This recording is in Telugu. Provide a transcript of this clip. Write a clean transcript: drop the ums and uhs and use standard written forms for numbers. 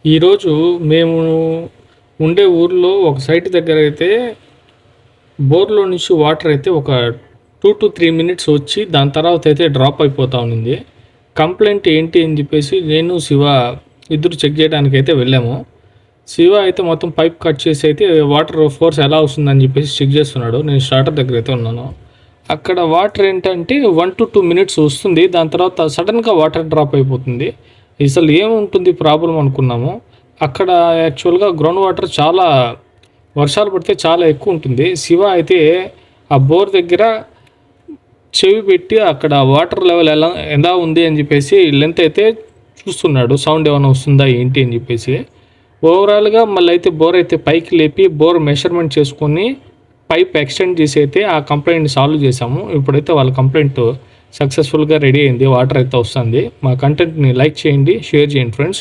ఈరోజు మేము ఉండే ఊర్లో ఒక సైట్ దగ్గర అయితే బోర్లో నుంచి వాటర్ అయితే ఒక 2 to 3 మినిట్స్ వచ్చి దాని తర్వాత అయితే డ్రాప్ అయిపోతూ ఉంది. కంప్లైంట్ ఏంటి అని చెప్పేసి నేను శివ ఇద్దరు చెక్ చేయడానికి అయితే వెళ్ళాము. శివ అయితే మొత్తం పైప్ కట్ చేసి అయితే వాటర్ ఫోర్స్ ఎలా వస్తుందని చెప్పేసి చెక్ చేస్తున్నాడు. నేను స్టార్టర్ దగ్గర అయితే ఉన్నాను. అక్కడ వాటర్ ఏంటంటే 1 to 2 మినిట్స్ వస్తుంది. దాని తర్వాత సడన్గా వాటర్ డ్రాప్ అయిపోతుంది. అసలు ఏముంటుంది ప్రాబ్లం అనుకున్నాము. అక్కడ యాక్చువల్గా గ్రౌండ్ వాటర్ చాలా వర్షాలు పడితే చాలా ఎక్కువ ఉంటుంది. శివ అయితే ఆ బోర్ దగ్గర చెవి పెట్టి అక్కడ వాటర్ లెవెల్ ఎలా ఉంది అని చెప్పేసి లెంత్ అయితే చూస్తున్నాడు. సౌండ్ ఏమైనా వస్తుందా ఏంటి అని చెప్పేసి. ఓవరాల్గా మళ్ళీ అయితే బోర్ అయితే పైకి లేపి బోర్ మెషర్మెంట్ చేసుకొని పైప్ ఎక్స్టెండ్ చేసి అయితే ఆ కంప్లైంట్ సాల్వ్ చేసాము. ఇప్పుడైతే వాళ్ళ కంప్లైంట్ సక్సెస్ఫుల్గా రెడీ అయింది. వాటర్ అయితే వస్తుంది. మా కంటెంట్ని లైక్ చేయండి, షేర్ చేయండి ఫ్రెండ్స్.